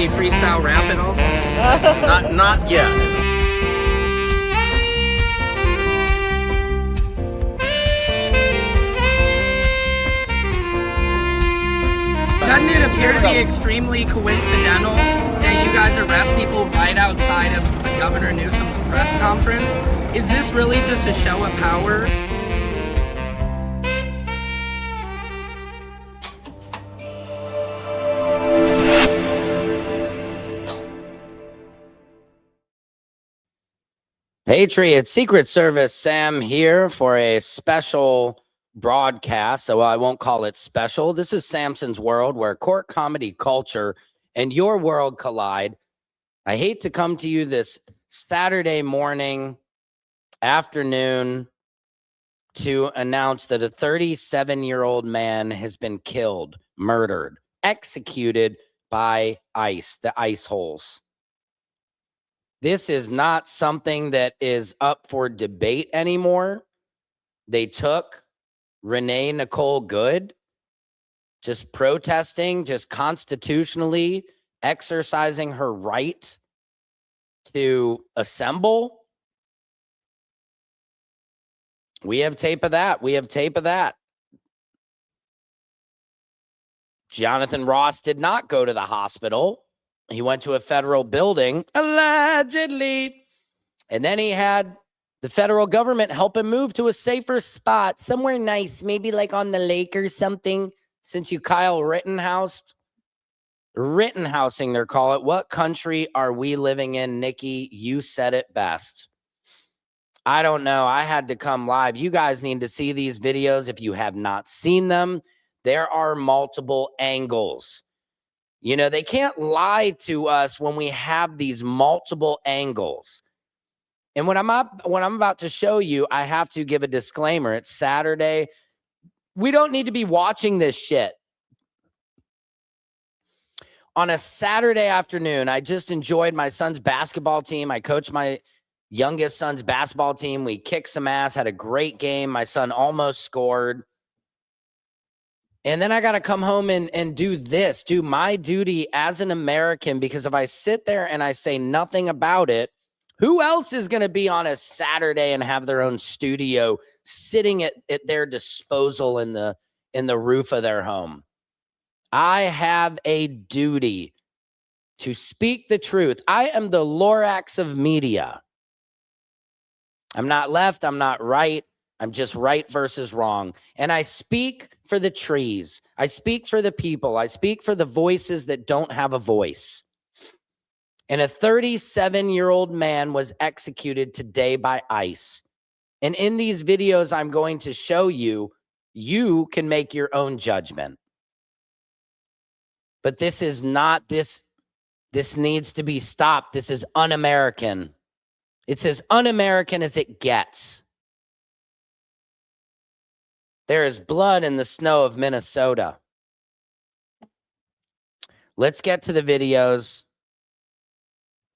any freestyle rap at all? Not yet. Doesn't it appear to be extremely coincidental that you guys arrest people right outside of Governor Newsom's press conference? Is this really just a show of power? Patriot Secret Service Sam here for a special broadcast. So I won't call it special. This is Samson's World, where court comedy culture and your world collide. I hate to come to you this Saturday morning, afternoon, to announce that a 37-year-old man has been killed, murdered, executed by ICE, the ICE holes. This is not something that is up for debate anymore. They took Renee Nicole Good, just protesting, just constitutionally exercising her right to assemble. We have tape of that. We have tape of that. Jonathan Ross did not go to the hospital. He went to a federal building, allegedly. And then he had the federal government help him move to a safer spot, somewhere nice, maybe like on the lake or something, since you Kyle Rittenhousing, they call it. What country are we living in, Nikki? You said it best. I don't know. I had to come live. You guys need to see these videos if you have not seen them. There are multiple angles. You know, they can't lie to us when we have these multiple angles. And when I'm about to show you, I have to give a disclaimer. It's Saturday. We don't need to be watching this shit. On a Saturday afternoon, I just enjoyed my son's basketball team. I coached my youngest son's basketball team. We kicked some ass, had a great game. My son almost scored. And then I got to come home and do this, do my duty as an American, because if I sit there and I say nothing about it, who else is going to be on a Saturday and have their own studio sitting at their disposal in the roof of their home? I have a duty to speak the truth. I am the Lorax of media. I'm not left. I'm not right. I'm just right versus wrong. And I speak for the trees. I speak for the people. I speak for the voices that don't have a voice. And a 37-year-old man was executed today by ICE. And in these videos I'm going to show you, you can make your own judgment. But this is not this. This needs to be stopped. This is un-American. It's as un-American as it gets. There is blood in the snow of Minnesota. Let's get to the videos.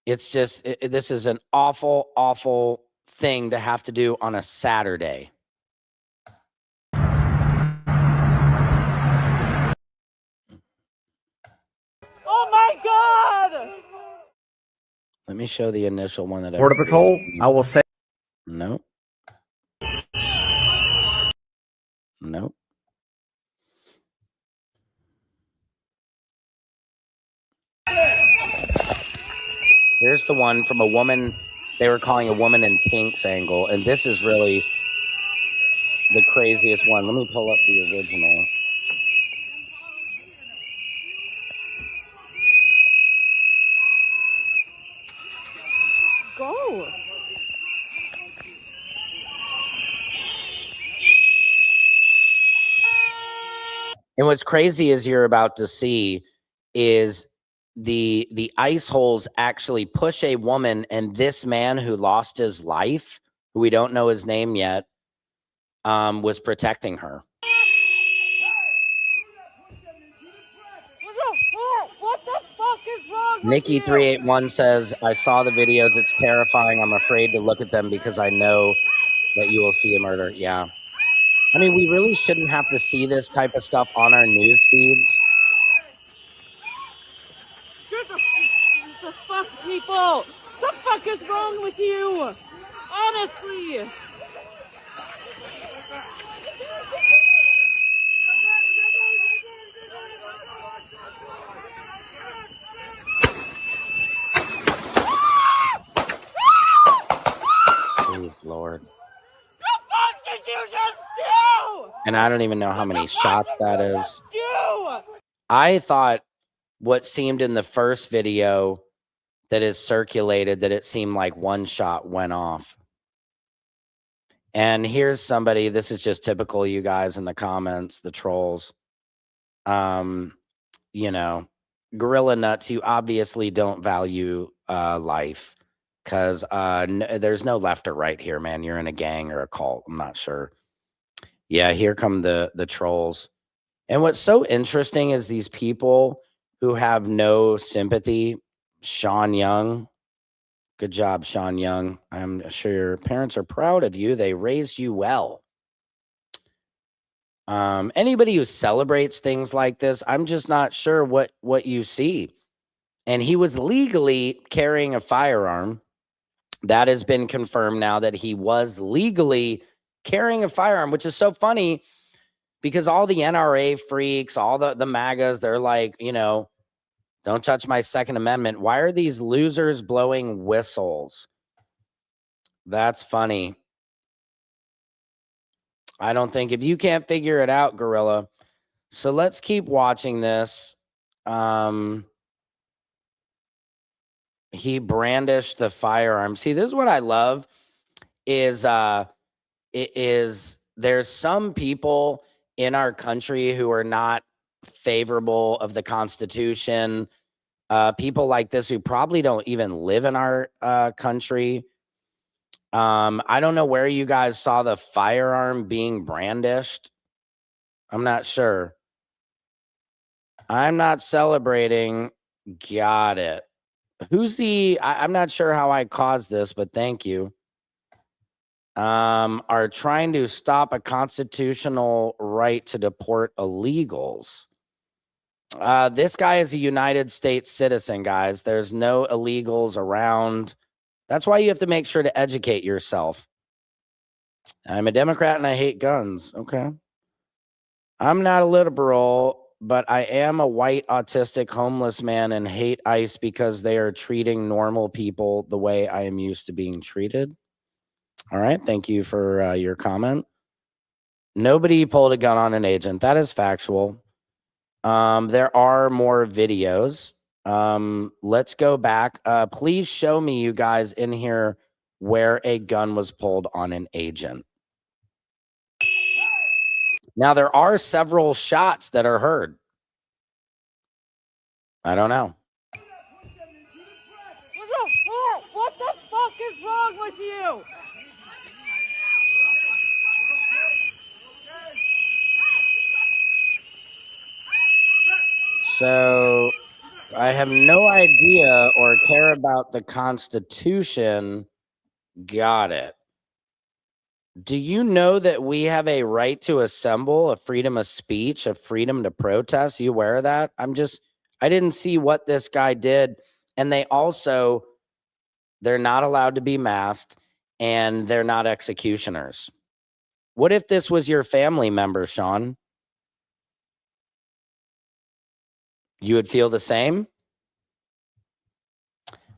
It's just, this is an awful, awful thing to have to do on a Saturday. Oh my God! Let me show the initial one that Border Patrol, I will say. No. No. Here's the one from a woman. They were calling a woman in pink's angle. And this is really the craziest one. Let me pull up the original. Go. And what's crazy is you're about to see is the ice holes actually push a woman, and this man who lost his life, who we don't know his name yet, was protecting her. What the fuck is wrong with Nikki you? 381 says, I saw the videos. It's terrifying. I'm afraid to look at them because I know that you will see a murder. Yeah. I mean, we really shouldn't have to see this type of stuff on our news feeds. wrong with you? Honestly. Please, Lord. The fuck did you just do? And I don't even know how many shots that is. Do. I thought what seemed in the first video that is circulated that it seemed like one shot went off. And here's somebody, this is just typical, you guys in the comments, the trolls. You know, Gorilla Nuts, you obviously don't value life because there's no left or right here, man. You're in a gang or a cult. I'm not sure. Yeah, here come the trolls. And what's so interesting is these people who have no sympathy. Sean Young. Good job, Sean Young. I'm sure your parents are proud of you. They raised you well. Anybody who celebrates things like this, I'm just not sure what you see. And he was legally carrying a firearm. That has been confirmed now that he was legally carrying a firearm, which is so funny because all the NRA freaks, all the MAGAs, they're like, you know, don't touch my Second Amendment. Why are these losers blowing whistles? That's funny. I don't think if you can't figure it out, Gorilla. So let's keep watching this. He brandished the firearm. See, this is what I love is there's some people in our country who are not favorable of the Constitution. People like this who probably don't even live in our country. I don't know where you guys saw the firearm being brandished. I'm not sure. I'm not celebrating. Got it. Who's I'm not sure how I caused this, but thank you. Are trying to stop a constitutional right to deport illegals. This guy is a United States citizen, guys. There's no illegals around. That's why you have to make sure to educate yourself. I'm a Democrat and I hate guns. Okay. I'm not a liberal, but I am a white autistic homeless man and hate ICE because they are treating normal people the way I am used to being treated. All right. Thank you for your comment. Nobody pulled a gun on an agent. That is factual. There are more videos. Let's go back. Please show me, you guys in here, where a gun was pulled on an agent. Now, there are several shots that are heard. I don't know. What the fuck is wrong with you? So I have no idea or care about the Constitution. Got it. Do you know that we have a right to assemble, a freedom of speech, a freedom to protest? You aware of that? I didn't see what this guy did. And they're not allowed to be masked and they're not executioners. What if this was your family member, Sean? You would feel the same?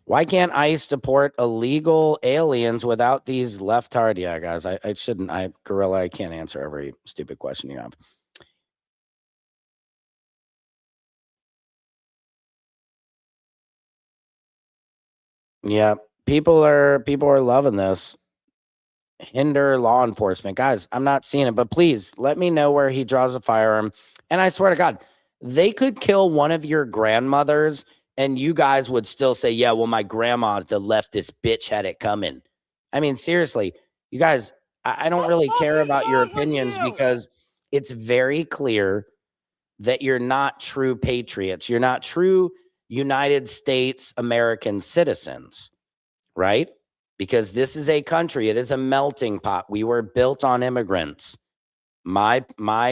Why can't ICE deport illegal aliens without these left-hard? Yeah, guys, I shouldn't. Gorilla, I can't answer every stupid question you have. Yeah, people are loving this. Hinder law enforcement. Guys, I'm not seeing it, but please let me know where he draws a firearm. And I swear to God, they could kill one of your grandmothers and you guys would still say, yeah, well, my grandma, the leftist bitch, had it coming. I mean, seriously, you guys, I don't really care about your opinions because it's very clear that you're not true patriots. You're not true United States American citizens, right? Because this is a country. It is a melting pot. We were built on immigrants. My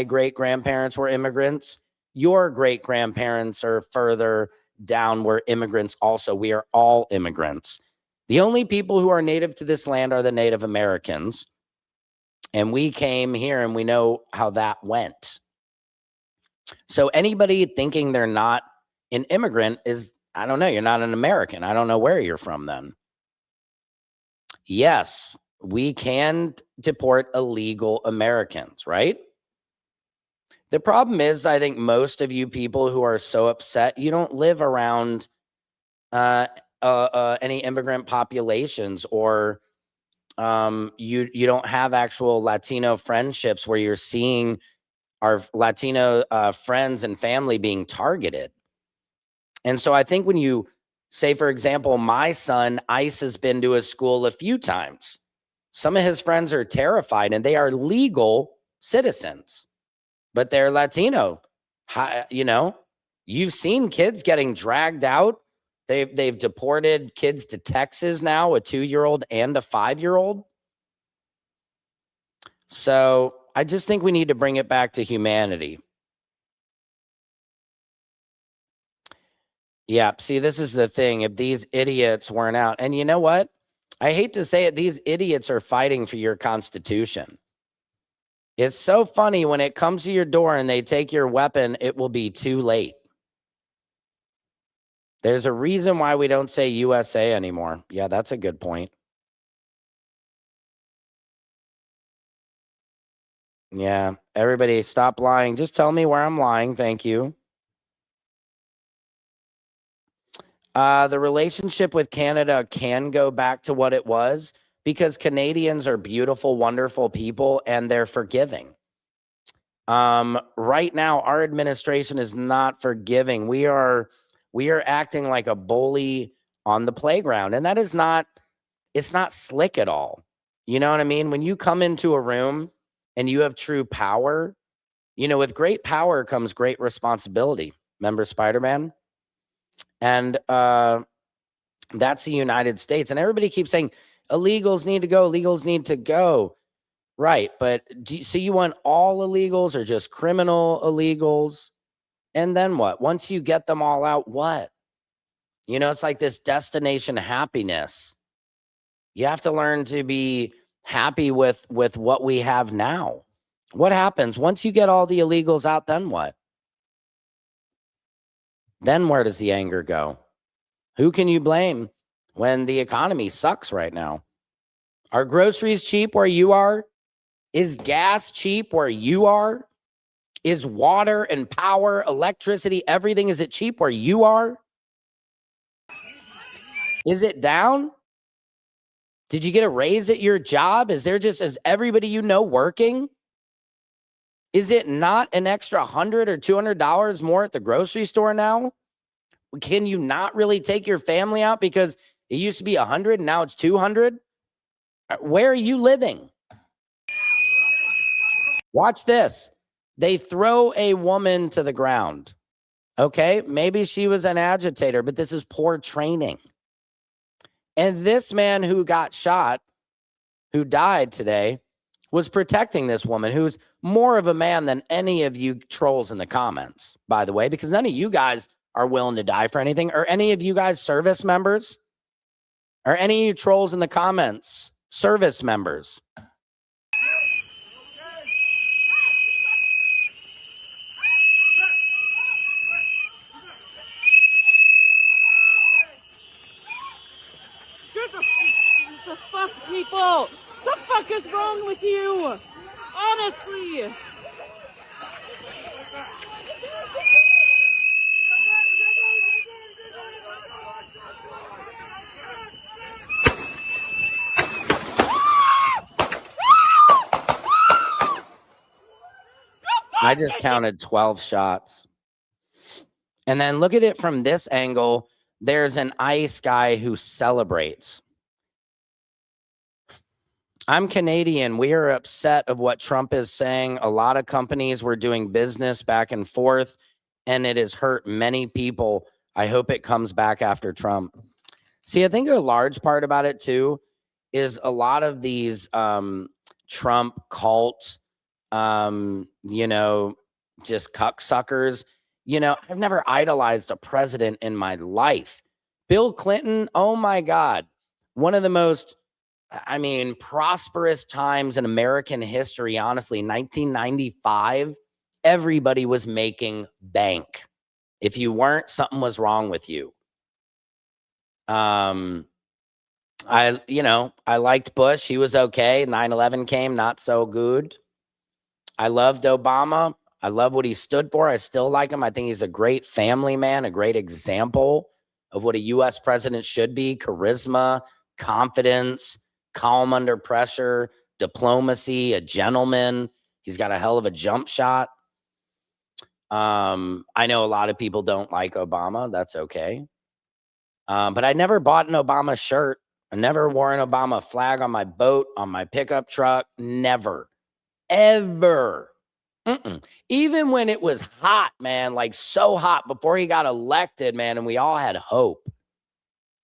great-grandparents were immigrants. Your great-grandparents are further down were immigrants also. We are all immigrants. The only people who are native to this land are the Native Americans. And we came here and we know how that went. So anybody thinking they're not an immigrant is, I don't know, you're not an American. I don't know where you're from then. Yes, we can deport illegal Americans, right? The problem is, I think most of you people who are so upset, you don't live around any immigrant populations, or you don't have actual Latino friendships where you're seeing our Latino friends and family being targeted. And so I think when you say, for example, my son, ICE has been to his school a few times. Some of his friends are terrified, and they are legal citizens, but they're Latino. You know, you've seen kids getting dragged out. They've deported kids to Texas now, a 2-year-old and a 5-year-old. So I just think we need to bring it back to humanity. Yeah, see, this is the thing. If these idiots weren't out, and you know what? I hate to say it, these idiots are fighting for your Constitution. It's so funny when it comes to your door and they take your weapon, it will be too late. There's a reason why we don't say USA anymore. Yeah, that's a good point. Yeah, everybody stop lying. Just tell me where I'm lying. Thank you. The relationship with Canada can go back to what it was because Canadians are beautiful, wonderful people, and they're forgiving. Right now, our administration is not forgiving. We are acting like a bully on the playground, and that is not, it's not slick at all. You know what I mean? When you come into a room and you have true power, you know, with great power comes great responsibility. Remember Spider-Man? And that's the United States. And everybody keeps saying illegals need to go, illegals need to go. Right. But so you want all illegals or just criminal illegals? And then what? Once you get them all out, what? You know, it's like this destination happiness. You have to learn to be happy with what we have now. What happens once you get all the illegals out? Then what? Then where does the anger go? Who can you blame when the economy sucks right now? Are groceries cheap where you are? Is gas cheap where you are? Is water and power, electricity, everything, is it cheap where you are? Is it down? Did you get a raise at your job? Is everybody you know working? Is it not an extra $100 or $200 more at the grocery store now? Can you not really take your family out because it used to be 100 and now it's 200? Where are you living? Watch this. They throw a woman to the ground. Okay, maybe she was an agitator, but this is poor training. And this man who got shot, who died today, was protecting this woman who's more of a man than any of you trolls in the comments, by the way, because none of you guys are willing to die for anything. Or any of you guys service members? Or any of you trolls in the comments, service members? The fuck, people? The fuck is wrong with you? Honestly. I just counted 12 shots. And then look at it from this angle. There's an ICE guy who celebrates. I'm Canadian. We are upset of what Trump is saying. A lot of companies were doing business back and forth, and it has hurt many people. I hope it comes back after Trump. See, I think a large part about it, too, is a lot of these Trump cult, you know, just cucksuckers. You know, I've never idolized a president in my life. Bill Clinton, oh my God. one of the most, I mean, prosperous times in American history, honestly. 1995, everybody was making bank. If you weren't, something was wrong with you. I liked Bush. He was okay. 9/11 came, not so good. I loved Obama. I love what he stood for. I still like him. I think he's a great family man, a great example of what a U.S. president should be: charisma, confidence, calm under pressure, diplomacy, a gentleman. He's got a hell of a jump shot. I know a lot of people don't like Obama. That's okay. But I never bought an Obama shirt. I never wore an Obama flag on my boat, on my pickup truck. Never, ever. Even when it was hot, man, like so hot before he got elected, man, and we all had hope,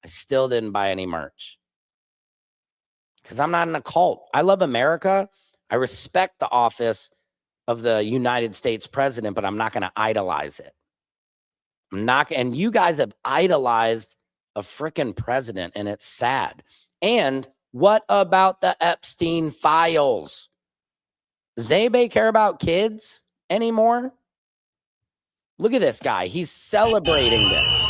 I still didn't buy any merch because I'm not in a cult. I love America. I respect the office of the United States president, but I'm not going to idolize it. And you guys have idolized a freaking president, and it's sad. And what about the Epstein files? Does anybody care about kids anymore? Look at this guy. He's celebrating this.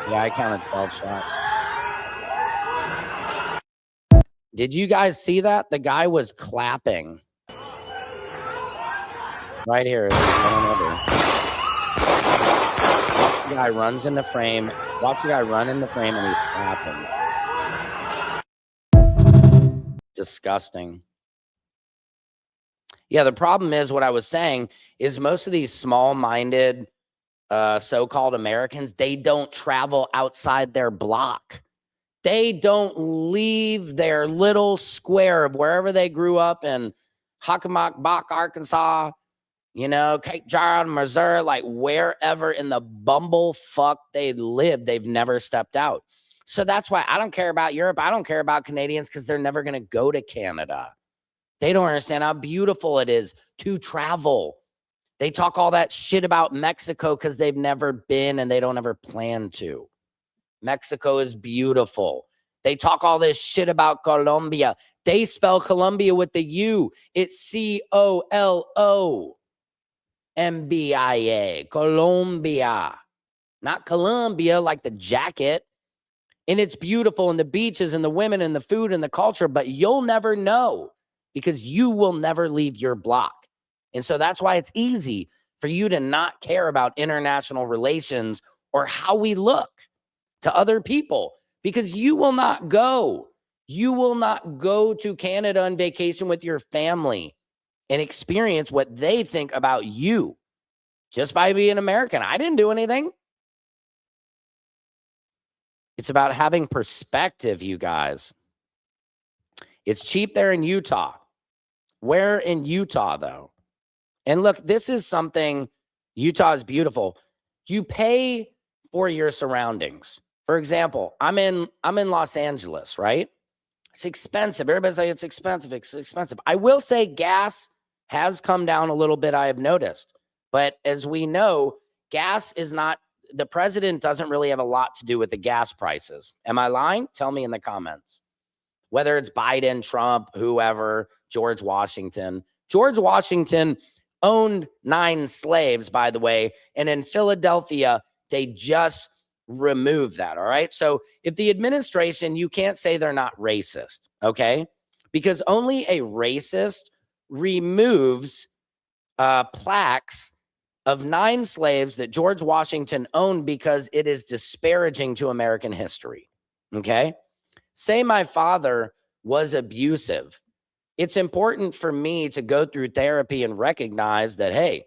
Yeah, I counted 12 shots. Did you guys see that? The guy was clapping. Right here. Watch the guy runs in the frame. Watch the guy run in the frame and he's clapping. Disgusting. Yeah, the problem is what I was saying is most of these small-minded so-called Americans, they don't travel outside their block. They don't leave their little square of wherever they grew up in Hockomock, Arkansas, Cape Girardeau, Missouri, like wherever in the bumblefuck they live, they've never stepped out. So that's why I don't care about Europe. I don't care about Canadians because they're never going to go to Canada. They don't understand how beautiful it is to travel. They talk all that shit about Mexico because they've never been and they don't ever plan to. Mexico is beautiful. They talk all this shit about Colombia. They spell Colombia with the U. It's COLOMBIA. Colombia. Not Colombia like the jacket. And it's beautiful, and the beaches and the women and the food and the culture, but you'll never know because you will never leave your block. And so that's why it's easy for you to not care about international relations or how we look to other people, because you will not go. You will not go to Canada on vacation with your family and experience what they think about you just by being American. I didn't do anything. It's about having perspective, you guys. It's cheap there in Utah. Where in Utah, though? And look, this is something, Utah is beautiful. You pay for your surroundings. For example, I'm in Los Angeles, right? It's expensive. Everybody's like, it's expensive. It's expensive. I will say gas has come down a little bit, I have noticed. But as we know, gas is not, the president doesn't really have a lot to do with the gas prices. Am I lying? Tell me in the comments. Whether it's Biden, Trump, whoever, George Washington. George Washington owned 9 slaves, by the way. And in Philadelphia, they just remove that. All right. So if the administration, you can't say they're not racist. Okay. Because only a racist removes plaques of 9 slaves that George Washington owned because it is disparaging to American history. Okay. Say my father was abusive. It's important for me to go through therapy and recognize that, hey,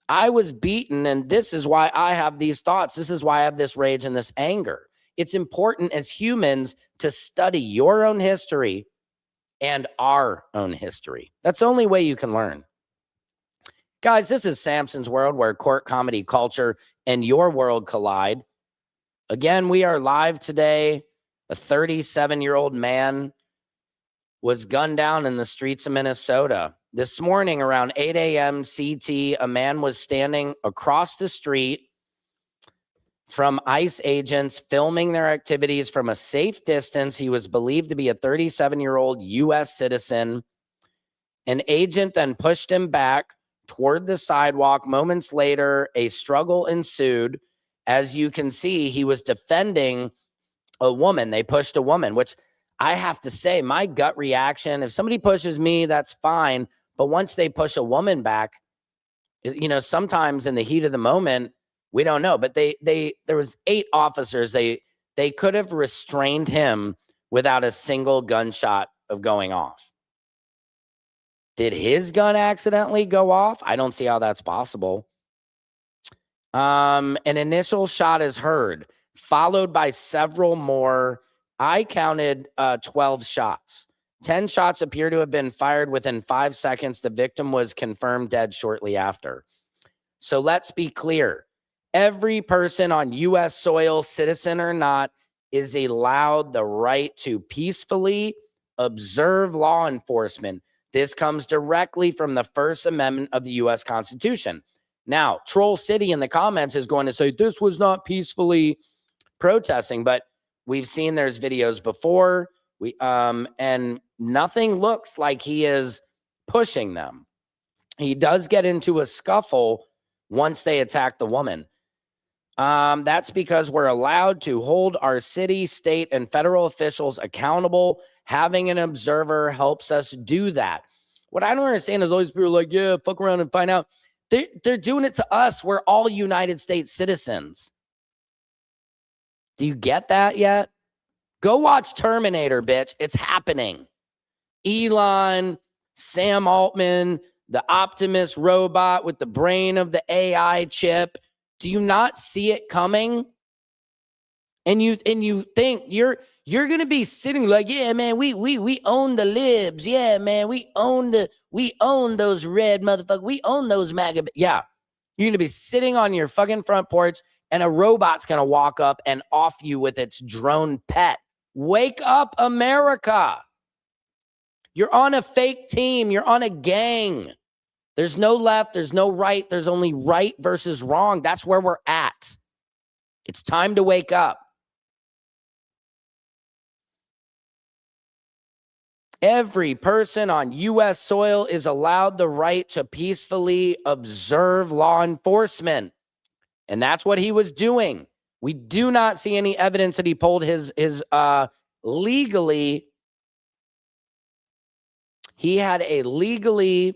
I was beaten, and this is why I have these thoughts. This is why I have this rage and this anger. It's important as humans to study your own history and our own history. That's the only way you can learn. Guys, this is Samson's World, where court comedy culture and your world collide. Again, we are live today. A 37-year-old man was gunned down in the streets of Minnesota. This morning around 8 a.m. CT, a man was standing across the street from ICE agents filming their activities from a safe distance. He was believed to be a 37-year-old U.S. citizen. An agent then pushed him back toward the sidewalk. Moments later, a struggle ensued. As you can see, he was defending a woman. They pushed a woman, which I have to say, my gut reaction, if somebody pushes me, that's fine. But once they push a woman back, sometimes in the heat of the moment, we don't know. But there was 8 officers. They could have restrained him without a single gunshot of going off. Did his gun accidentally go off? I don't see how that's possible. An initial shot is heard, followed by several more. I counted 12 shots. 10 shots appear to have been fired within 5 seconds. The victim was confirmed dead shortly after. So let's be clear. Every person on U.S. soil, citizen or not, is allowed the right to peacefully observe law enforcement. This comes directly from the First Amendment of the U.S. Constitution. Now, Troll City in the comments is going to say this was not peacefully protesting, but we've seen there's videos before. And nothing looks like he is pushing them. He does get into a scuffle once they attack the woman. That's because we're allowed to hold our city, state, and federal officials accountable. Having an observer helps us do that. What I don't understand is all these people are like, yeah, fuck around and find out. They're doing it to us. We're all United States citizens. Do you get that yet? Go watch Terminator, bitch. It's happening. Elon, Sam Altman, the Optimus robot with the brain of the AI chip. Do you not see it coming? And you think you're gonna be sitting like, yeah, man, we own the libs. Yeah, man, we own those red motherfuckers. We own those MAGA. Yeah, you're gonna be sitting on your fucking front porch, and a robot's gonna walk up and off you with its drone pet. Wake up, America. You're on a fake team. You're on a gang. There's no left. There's no right. There's only right versus wrong. That's where we're at. It's time to wake up. Every person on U.S. soil is allowed the right to peacefully observe law enforcement. And that's what he was doing. We do not see any evidence that he pulled his legally. He had a legally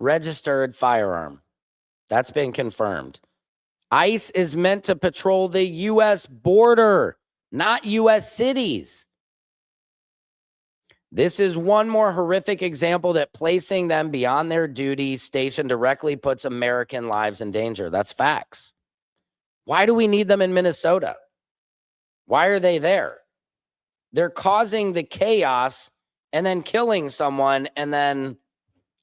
registered firearm. That's been confirmed. ICE is meant to patrol the U.S. border, not U.S. cities. This is one more horrific example that placing them beyond their duty station directly puts American lives in danger. That's facts. Why do we need them in Minnesota? Why are they there? They're causing the chaos and then killing someone, and then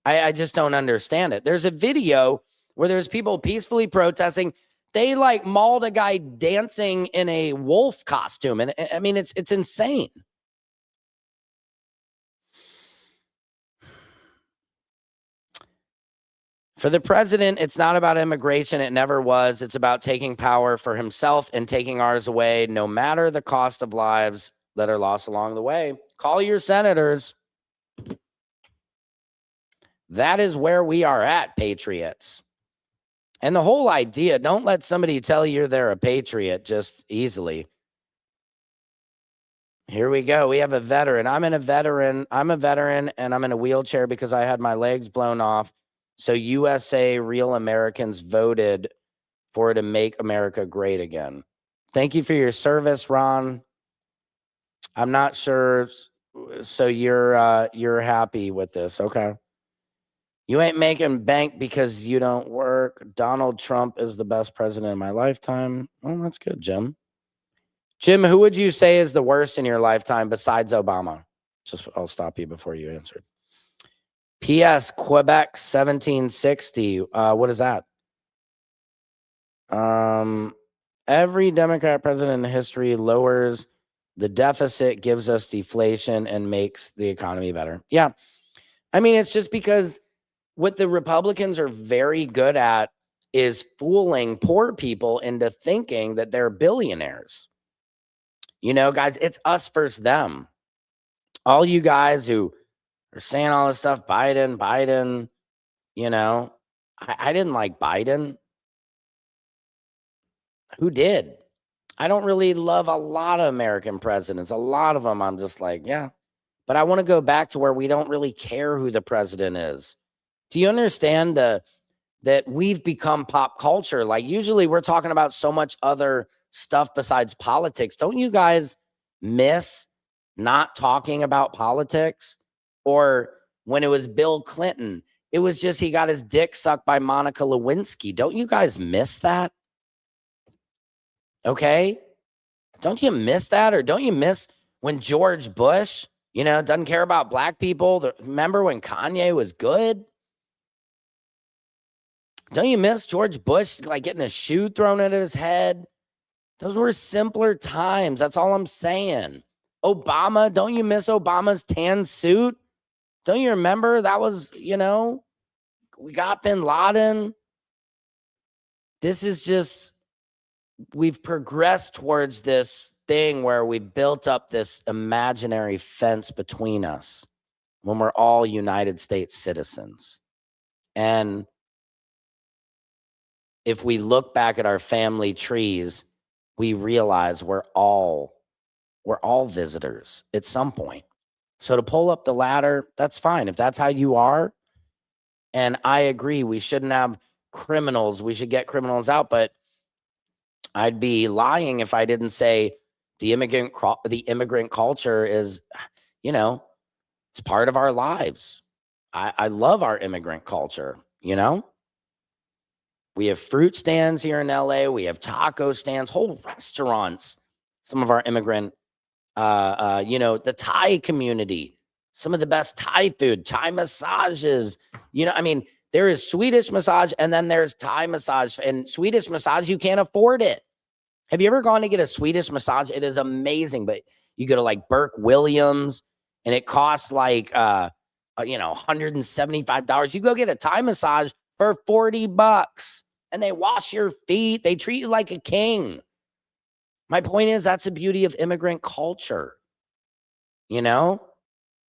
I just don't understand it. There's a video where there's people peacefully protesting. They like mauled a guy dancing in a wolf costume. And I mean, it's insane. For the president, it's not about immigration. It never was. It's about taking power for himself and taking ours away, no matter the cost of lives that are lost along the way. Call your senators. That is where we are at, patriots. And the whole idea, don't let somebody tell you they're a patriot just easily. Here we go. We have a veteran. I'm a veteran, and I'm in a wheelchair because I had my legs blown off. So USA Real Americans voted for to make America great again. Thank you for your service, Ron. I'm not sure. So you're happy with this. Okay. You ain't making bank because you don't work. Donald Trump is the best president in my lifetime. Oh, that's good, Jim. Jim, who would you say is the worst in your lifetime besides Obama? I'll stop you before you answer. P.S. Quebec 1760. What is that? Every Democrat president in history lowers The deficit gives us deflation and makes the economy better. Yeah. I mean, it's just because what the Republicans are very good at is fooling poor people into thinking that they're billionaires. You know, guys, it's us versus them. All you guys who are saying all this stuff, Biden, you know, I didn't like Biden. Who did? I don't really love a lot of American presidents. A lot of them, I'm just like, yeah. But I want to go back to where we don't really care who the president is. Do you understand that we've become pop culture? Like, usually we're talking about so much other stuff besides politics. Don't you guys miss not talking about politics? Or when it was Bill Clinton, it was just he got his dick sucked by Monica Lewinsky. Don't you guys miss that? Okay? Don't you miss that? Or don't you miss when George Bush, you know, doesn't care about black people? Remember when Kanye was good? Don't you miss George Bush like getting a shoe thrown at his head? Those were simpler times. That's all I'm saying. Obama, don't you miss Obama's tan suit? Don't you remember that was, you know, we got bin Laden. This is just, we've progressed towards this thing where we built up this imaginary fence between us when we're all United States citizens. And if we look back at our family trees, we realize we're all visitors at some point. So to pull up the ladder, that's fine. If that's how you are, and I agree, we shouldn't have criminals. We should get criminals out, but I'd be lying if I didn't say the immigrant culture is, you know, it's part of our lives. I love our immigrant culture, you know? We have fruit stands here in LA. We have taco stands, whole restaurants. Some of our immigrant, you know, the Thai community, some of the best Thai food, Thai massages. You know, I mean, there is Swedish massage and then there's Thai massage. And Swedish massage, you can't afford it. Have you ever gone to get a Swedish massage? It is amazing, but you go to like Burke Williams and it costs like, you know, $175. You go get a Thai massage for $40 and they wash your feet. They treat you like a king. My point is, that's the beauty of immigrant culture, you know?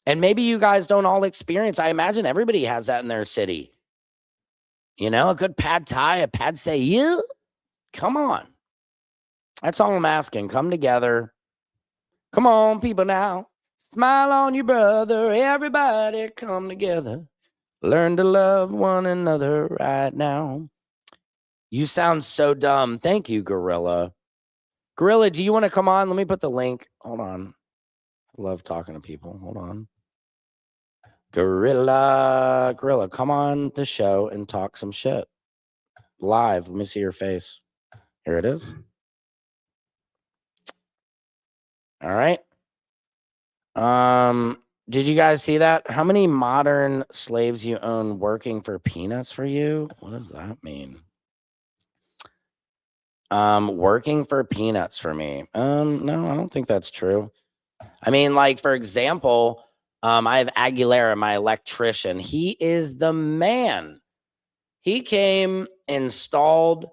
And maybe you guys don't all experience. I imagine everybody has that in their city. You know, a good pad thai, a pad say you. Come on. That's all I'm asking. Come together. Come on, people now. Smile on your brother. Everybody come together. Learn to love one another right now. You sound so dumb. Thank you, Gorilla. Gorilla, do you want to come on? Let me put the link. Hold on. I love talking to people. Hold on. Gorilla, come on the show and talk some shit. Live. Let me see your face. Here it is. All right. Did you guys see that? How many modern slaves you own working for peanuts for you? What does that mean? Working for peanuts for me. No, I don't think that's true. I mean, like, for example, I have Aguilera, my electrician. He is the man. He came, installed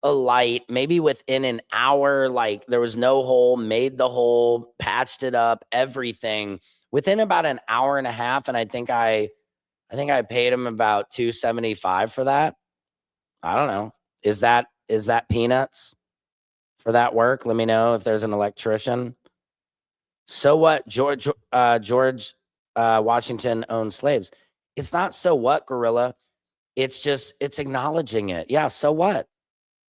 a light, maybe within an hour, like there was no hole, made the hole, patched it up, everything within about an hour and a half. And I think I paid him about $275 for that. I don't know. Is that peanuts for that work? Let me know if there's an electrician. So what? George Washington owned slaves. It's not so what, Gorilla. It's acknowledging it. Yeah. So what?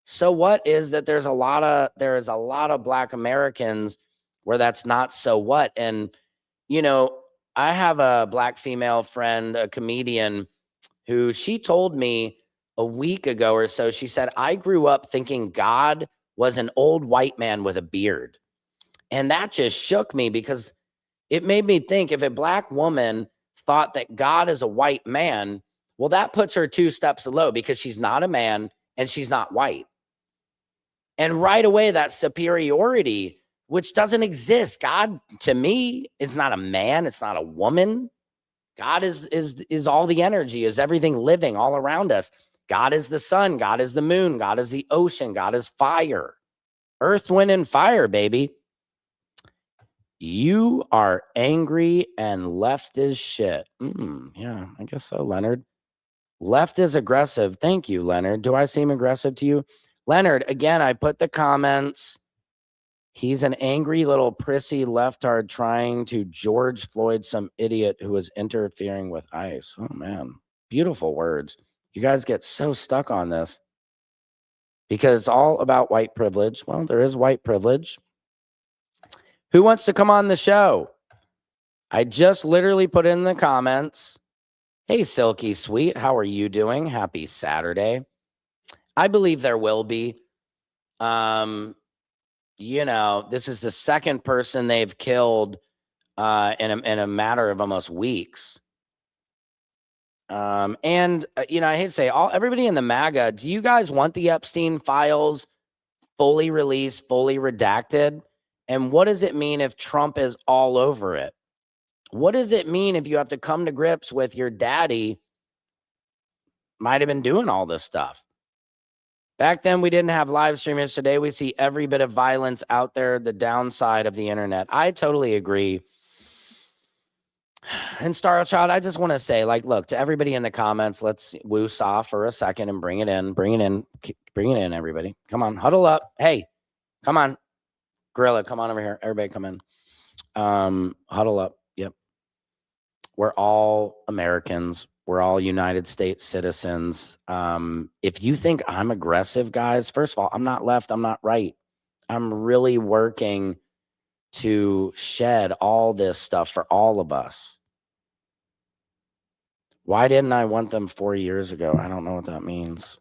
So what is that there is a lot of Black Americans where that's not so what. And, you know, I have a Black female friend, a comedian, who she told me a week ago or so, she said, I grew up thinking God was an old white man with a beard. And that just shook me because it made me think, if a Black woman thought that God is a white man, well, that puts her 2 steps low because she's not a man and she's not white. And right away, that superiority which doesn't exist. God, to me, is not a man. It's not a woman. God is all the energy, is everything living all around us. God is the sun. God is the moon. God is the ocean. God is fire. Earth, wind, and fire, baby. You are angry and left is shit. Yeah, I guess so, Leonard. Left is aggressive. Thank you, Leonard. Do I seem aggressive to you? Leonard, again, I put the comments. He's an angry little prissy leftard trying to George Floyd some idiot who was interfering with ICE. Oh, man. Beautiful words. You guys get so stuck on this because it's all about white privilege. Well, there is white privilege. Who wants to come on the show? I just literally put in the comments. Hey, Silky Sweet, how are you doing? Happy Saturday. I believe there will be. You know, this is the second person they've killed in a matter of almost weeks. You know, I hate to say, everybody in the MAGA, do you guys want the Epstein files fully released, fully redacted? And what does it mean if Trump is all over it? What does it mean if you have to come to grips with your daddy might have been doing all this stuff? Back then, we didn't have live streamers. Today, we see every bit of violence out there, the downside of the internet. I totally agree. And Star Child, I just want to say, like, look, to everybody in the comments, let's woo-saw for a second and bring it in. Bring it in. Bring it in, everybody. Come on, huddle up. Hey, come on. Gorilla, come on over here. Everybody come in. Huddle up. Yep. We're all Americans. We're all United States citizens. If you think I'm aggressive, guys, first of all, I'm not left. I'm not right. I'm really working to shed all this stuff for all of us. Why didn't I want them 4 years ago? I don't know what that means.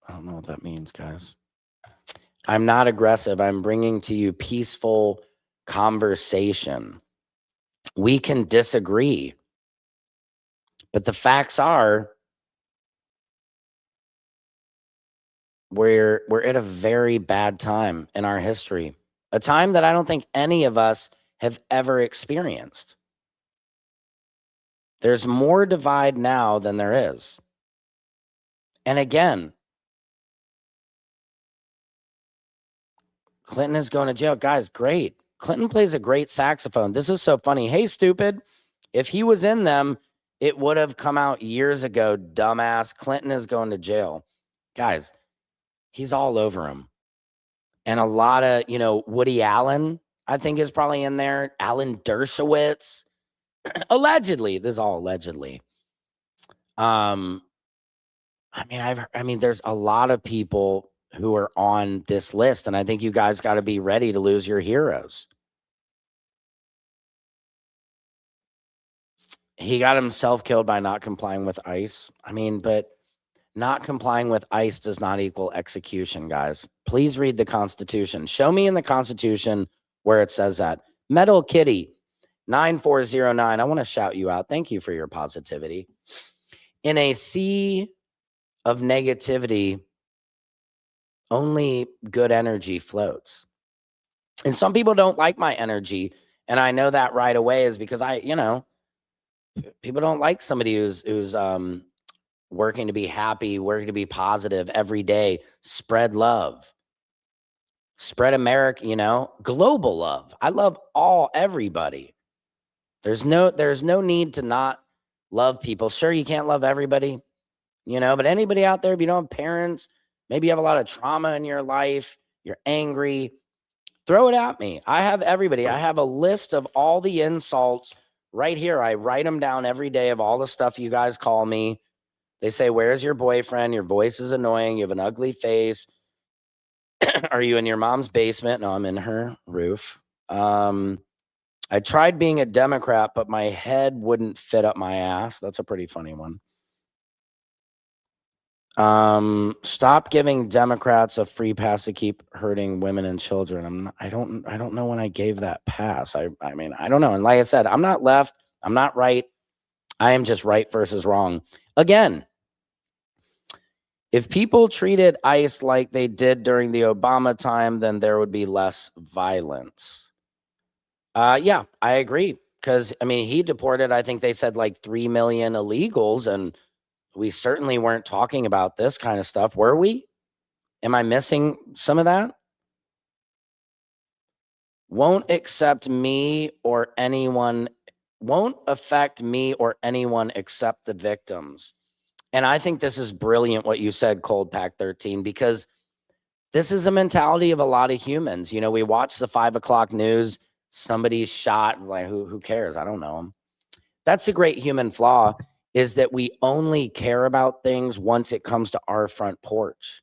I don't know what that means, guys. I'm not aggressive. I'm bringing to you peaceful conversation. We can disagree. But the facts are, we're at a very bad time in our history, a time that I don't think any of us have ever experienced. There's more divide now than there is. And again, Clinton is going to jail. Guys, great. Clinton plays a great saxophone. This is so funny. Hey, stupid. If he was in them, it would have come out years ago, dumbass. Clinton is going to jail. Guys, he's all over him. And a lot of, you know, Woody Allen, I think, is probably in there. Alan Dershowitz. Allegedly. This is all allegedly. I mean, there's a lot of people who are on this list, and I think you guys got to be ready to lose your heroes. He got himself killed by not complying with ICE. I mean, but not complying with ICE does not equal execution, guys. Please read the Constitution. Show me in the Constitution where it says that. Metal Kitty 9409. I want to shout you out. Thank you for your positivity. In a sea of negativity, only good energy floats. And some people don't like my energy, and I know that right away is because people don't like somebody who's working to be happy, working to be positive every day. Spread love. Spread America, global love. I love everybody. There's no need to not love people. Sure, you can't love everybody, but anybody out there, if you don't have parents, maybe you have a lot of trauma in your life, you're angry, throw it at me. I have everybody. I have a list of all the insults right here. I write them down every day of all the stuff you guys call me. They say, where's your boyfriend? Your voice is annoying. You have an ugly face. Are you in your mom's basement? No, I'm in her roof. I tried being a Democrat, but my head wouldn't fit up my ass. That's a pretty funny one. Stop giving Democrats a free pass to keep hurting women and children. I don't know when I gave that pass. I mean, I don't know. And like I said, I'm not left. I'm not right. I am just right versus wrong. Again, If people treated ICE like they did during the Obama time, then there would be less violence. Yeah, I agree. Because, I mean, he deported, I think they said like 3 million illegals, and we certainly weren't talking about this kind of stuff, were we? Am I missing some of that? Won't affect me or anyone except the victims. And I think this is brilliant what you said, Cold Pack 13, because this is a mentality of a lot of humans. You know, we watch the 5 o'clock news, somebody's shot, like who cares? I don't know them. That's a great human flaw, is that we only care about things once it comes to our front porch,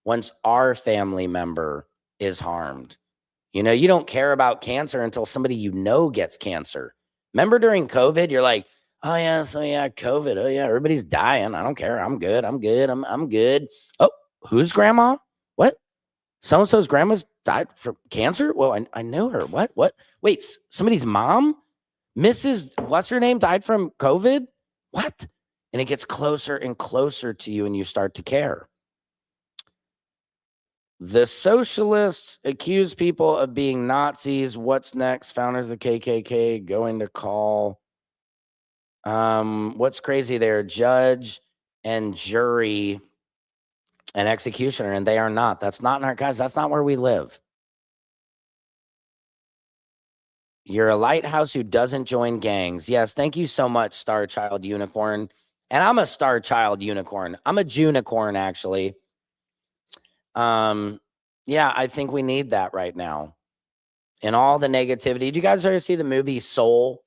once our family member is harmed. You know, you don't care about cancer until somebody you know gets cancer. Remember during COVID, you're like, oh yeah, so yeah, COVID. Oh yeah, everybody's dying. I don't care. I'm good. I'm good. Oh, whose grandma? What? So-and-so's grandma's died from cancer? Well, I know her. What? Wait, somebody's mom? Mrs. What's her name died from COVID? What? And it gets closer and closer to you and you start to care. The socialists accuse people of being Nazis. What's next? Founders of the KKK going to call. What's crazy there? Judge and jury and executioner, and they are not. That's not in our guys. That's not where we live. You're a lighthouse who doesn't join gangs. Yes, thank you so much, Star Child Unicorn. And I'm a Star Child Unicorn. I'm a Junicorn, actually. Yeah, I think we need that right now. And all the negativity. Did you guys ever see the movie Soul?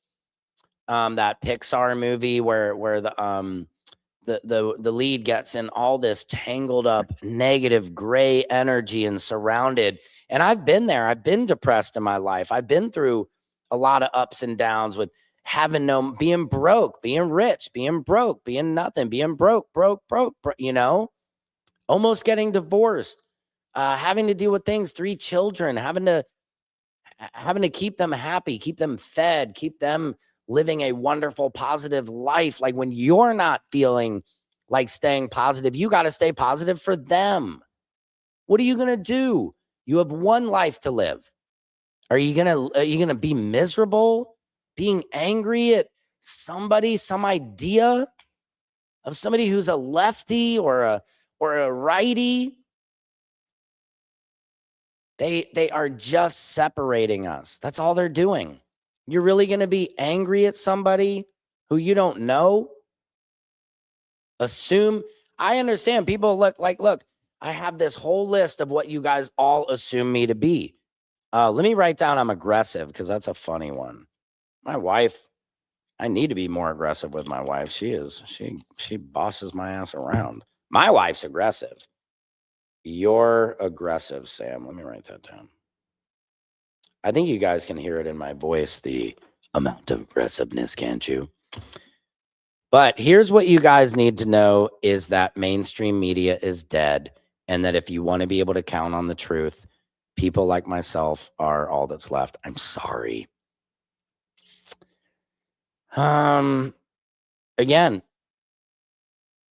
That Pixar movie where the lead gets in all this tangled up negative gray energy and surrounded. And I've been there. I've been depressed in my life. I've been through a lot of ups and downs with being broke, being rich, being broke, being nothing, being broke, you know, almost getting divorced, having to deal with things, 3 children, having to keep them happy, keep them fed, keep them living a wonderful, positive life. Like when you're not feeling like staying positive, you got to stay positive for them. What are you going to do? You have one life to live. Are you going to be miserable, being angry at somebody, some idea of somebody who's a lefty or a righty? They are just separating us. That's all they're doing. You're really going to be angry at somebody who you don't know? Assume. I understand people look, I have this whole list of what you guys all assume me to be. Let me write down I'm aggressive, because that's a funny one. My wife, I need to be more aggressive with my wife. She bosses my ass around. My wife's aggressive. You're aggressive, Sam. Let me write that down. I think you guys can hear it in my voice, the amount of aggressiveness, can't you? But here's what you guys need to know is that mainstream media is dead, and that if you want to be able to count on the truth, people like myself are all that's left. I'm sorry. Again,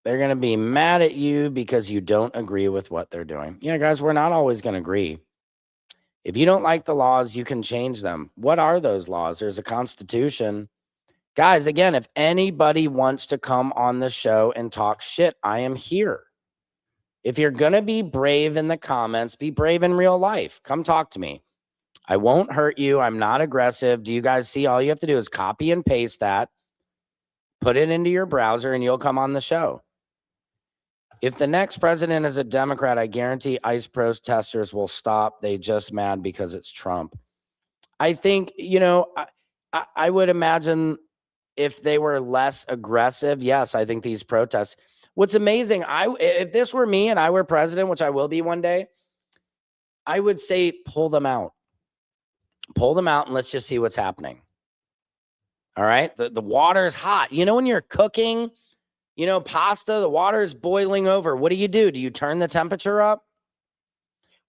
they're going to be mad at you because you don't agree with what they're doing. Yeah, guys, we're not always going to agree. If you don't like the laws, you can change them. What are those laws? There's a constitution. Guys, again, if anybody wants to come on the show and talk shit, I am here. If you're going to be brave in the comments, be brave in real life. Come talk to me. I won't hurt you. I'm not aggressive. Do you guys see? All you have to do is copy and paste that, put it into your browser, and you'll come on the show. If the next president is a Democrat, I guarantee ICE protesters will stop. They just mad because it's Trump. I think, you know, I would imagine if they were less aggressive, yes, I think these protests. What's amazing, if this were me and I were president, which I will be one day, I would say pull them out. Pull them out and let's just see what's happening. All right? The water is hot. You know when you're cooking, you know, pasta, the water is boiling over. What do? Do you turn the temperature up?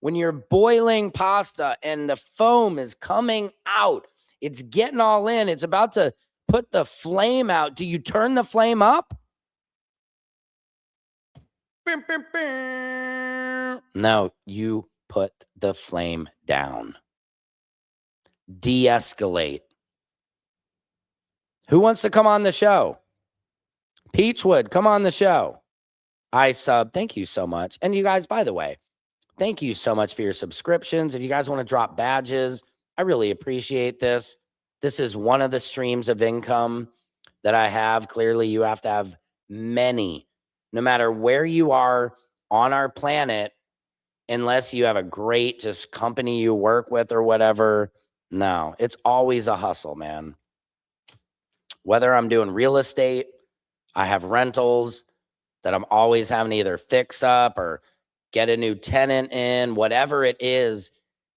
When you're boiling pasta and the foam is coming out, it's getting all in, it's about to put the flame out. Do you turn the flame up? No, you put the flame down. De-escalate. Who wants to come on the show? Peachwood, come on the show. iSub, thank you so much. And you guys, by the way, thank you so much for your subscriptions. If you guys want to drop badges, I really appreciate this. This is one of the streams of income that I have. Clearly, you have to have many, no matter where you are on our planet, unless you have a great just company you work with or whatever. No, it's always a hustle, man. Whether I'm doing real estate, I have rentals that I'm always having to either fix up or get a new tenant in, whatever it is,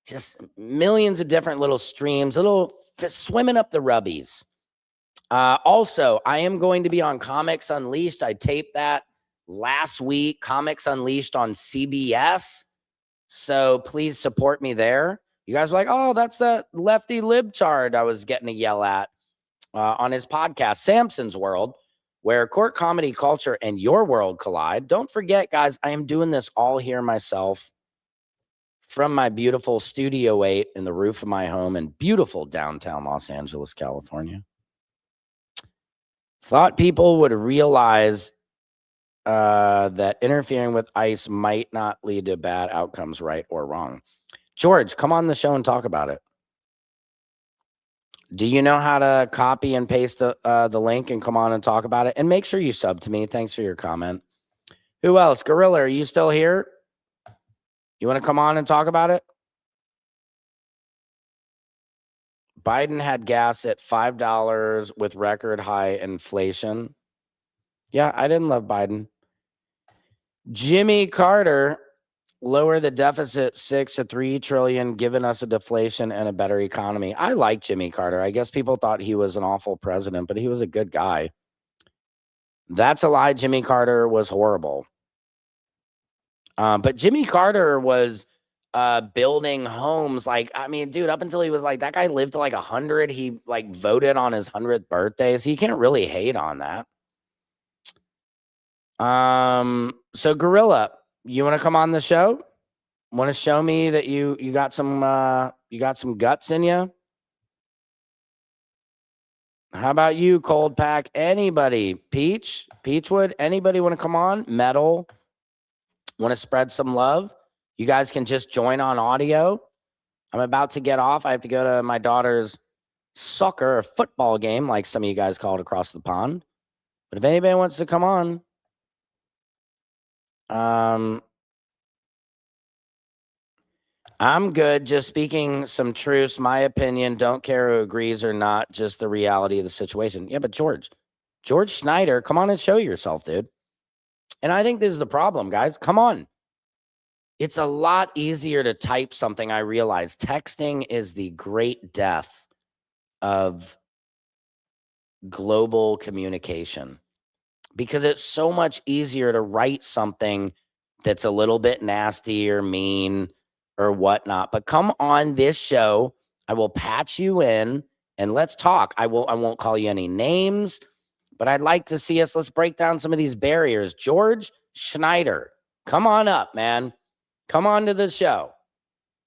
just millions of different little streams, little swimming up the rubbies. Also, I am going to be on Comics Unleashed. I taped that last week, Comics Unleashed on CBS. So please support me there. You guys were like, oh, that's the lefty libtard I was getting to yell at on his podcast, Samson's World, where court comedy culture and your world collide. Don't forget, guys, I am doing this all here myself from my beautiful Studio 8 in the roof of my home in beautiful downtown Los Angeles, California. Thought people would realize that interfering with ICE might not lead to bad outcomes, right or wrong. George, come on the show and talk about it. Do you know how to copy and paste the link and come on and talk about it? And make sure you sub to me. Thanks for your comment. Who else? Gorilla, are you still here? You want to come on and talk about it? Biden had gas at $5 with record high inflation. Yeah, I didn't love Biden. Jimmy Carter, lower the deficit 6 to 3 trillion, giving us a deflation and a better economy. I like Jimmy Carter. I guess people thought he was an awful president, but he was a good guy. That's a lie. Jimmy Carter was horrible. But Jimmy Carter was building homes. Like, I mean, dude, up until he was like, that guy lived to like 100. He like voted on his 100th birthday. So you can't really hate on that. So Gorilla, you want to come on the show? Want to show me that you got some guts in you? How about you, Cold Pack? Anybody? Peachwood? Anybody want to come on? Metal? Want to spread some love? You guys can just join on audio. I'm about to get off. I have to go to my daughter's soccer or football game, like some of you guys call it across the pond. But if anybody wants to come on, I'm good. Just speaking some truths, my opinion. Don't care who agrees or not, just the reality of the situation. Yeah, but George Schneider, come on and show yourself, dude. And I think this is the problem, guys. Come on. It's a lot easier to type something, I realize. Texting is the great death of global communication because it's so much easier to write something that's a little bit nasty or mean or whatnot. But come on this show. I will patch you in and let's talk. I won't call you any names, but I'd like to see us. Let's break down some of these barriers. George Schneider, come on up, man. Come on to the show.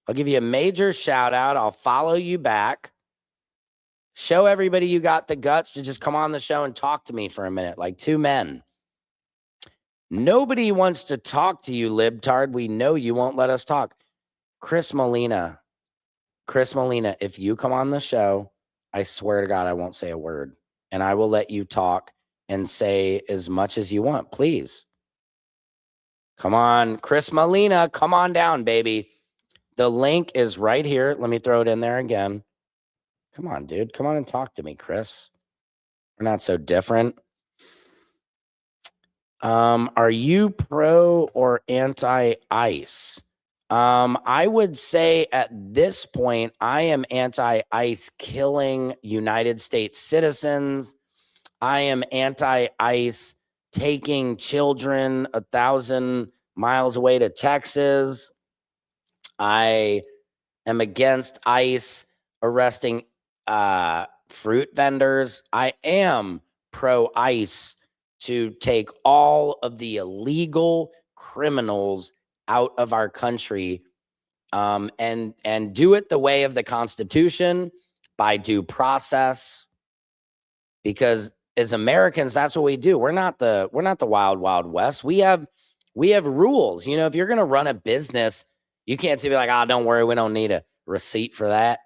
I'll give you a major shout out. I'll follow you back. Show everybody you got the guts to just come on the show and talk to me for a minute, like two men. Nobody wants to talk to you, libtard. We know you won't let us talk. Chris Molina, if you come on the show, I swear to God, I won't say a word. And I will let you talk and say as much as you want, please. Come on, Chris Molina, come on down, baby. The link is right here. Let me throw it in there again. Come on, dude. Come on and talk to me, Chris. We're not so different. Are you pro or anti-ICE? I would say at this point, I am anti-ICE killing United States citizens. I am anti-ICE taking children 1,000 miles away to Texas. I am against ICE arresting fruit vendors. I am pro-ICE to take all of the illegal criminals out of our country, and do it the way of the Constitution, by due process, because as Americans, that's what we do. We're not the wild, wild west. We have rules. You know, if you're going to run a business, you can't be like, oh, don't worry, we don't need a receipt for that.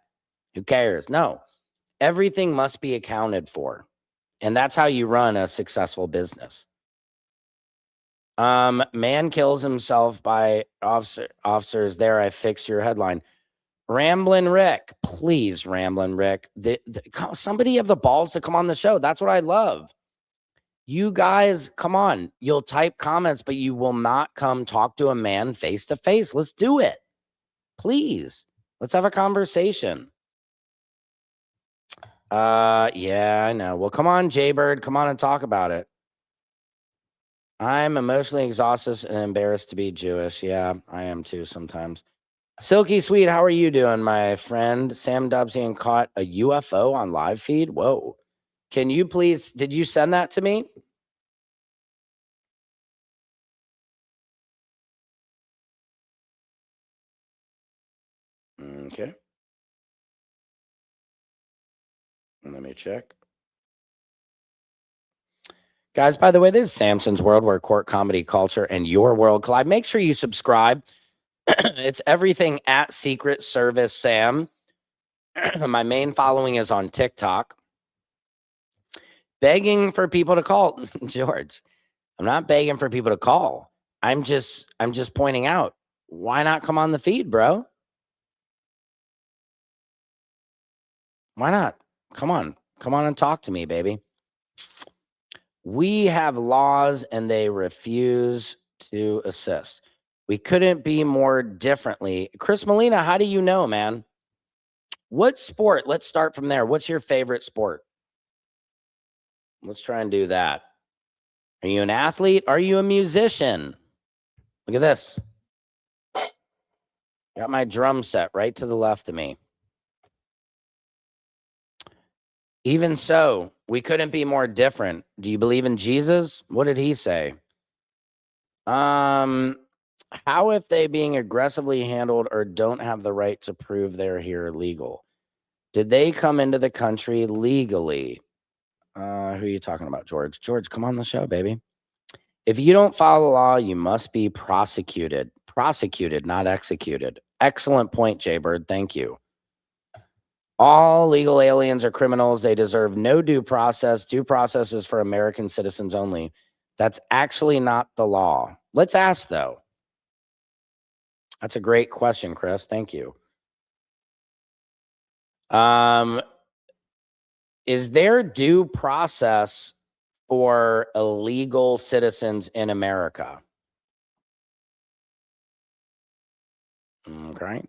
Who cares? No, everything must be accounted for. And that's how you run a successful business. Man kills himself by officers there. I fixed your headline. Ramblin' Rick, please, Ramblin' Rick. Somebody have the balls to come on the show. That's what I love. You guys, come on. You'll type comments, but you will not come talk to a man face to face. Let's do it. Please. Let's have a conversation. Yeah, I know. Well, come on, Jaybird. Come on and talk about it. I'm emotionally exhausted and embarrassed to be Jewish. Yeah, I am too sometimes. Silky Sweet, how are you doing, my friend? Sam Dubsian caught a UFO on live feed. Whoa. Can you please, did you send that to me? Okay. Let me check. Guys, by the way, this is Samson's World, where court, comedy, culture, and your world collide. Make sure you subscribe. It's everything at Secret Service Sam. My main following is on TikTok. Begging for people to call. George, I'm not begging for people to call. I'm just pointing out, why not come on the feed, bro? Why not? Come on and talk to me, baby. We have laws and they refuse to assist. We couldn't be more differently. Chris Molina, how do you know, man? What sport? Let's start from there. What's your favorite sport? Let's try and do that. Are you an athlete? Are you a musician? Look at this. Got my drum set right to the left of me. Even so, we couldn't be more different. Do you believe in Jesus? What did he say? How if they being aggressively handled or don't have the right to prove they're here legal? Did they come into the country legally? Who are you talking about, George? George, come on the show, baby. If you don't follow the law, you must be prosecuted. Prosecuted, not executed. Excellent point, Jaybird. Thank you. All legal aliens are criminals. They deserve no due process. Due process is for American citizens only. That's actually not the law. Let's ask, though. That's a great question, Chris. Thank you. Is there due process for illegal citizens in America? Okay.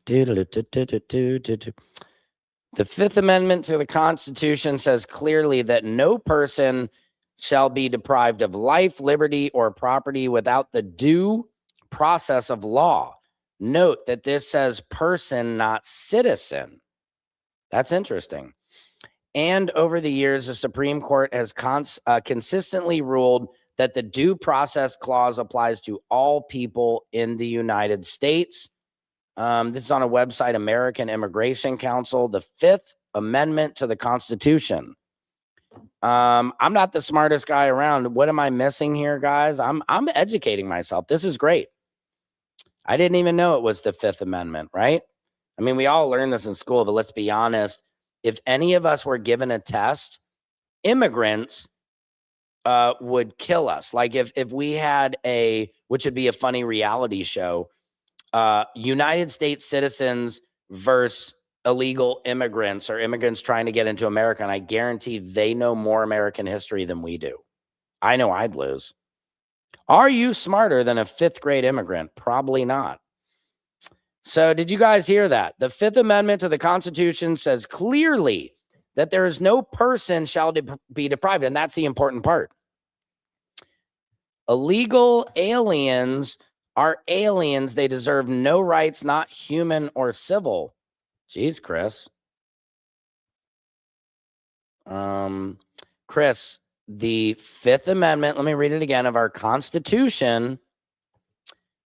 The Fifth Amendment to the Constitution says clearly that no person shall be deprived of life, liberty, or property without the due process of law. Note that this says person, not citizen. That's interesting. And over the years, the Supreme Court has consistently ruled that the due process clause applies to all people in the United States. This is on a website, American Immigration Council, the Fifth Amendment to the Constitution. I'm not the smartest guy around. What am I missing here, guys? I'm educating myself. This is great. I didn't even know it was the Fifth Amendment, right? I mean, we all learned this in school, but let's be honest. If any of us were given a test, immigrants would kill us. Like if we had which would be a funny reality show, United States citizens versus illegal immigrants or immigrants trying to get into America. And I guarantee they know more American history than we do. I know I'd lose. Are you smarter than a fifth grade immigrant? Probably not. So did you guys hear that? The Fifth Amendment to the Constitution says clearly that there is no person shall be deprived. And that's the important part. Illegal aliens are aliens. They deserve no rights, not human or civil. Jeez, Chris. Chris, the Fifth Amendment, let me read it again, of our Constitution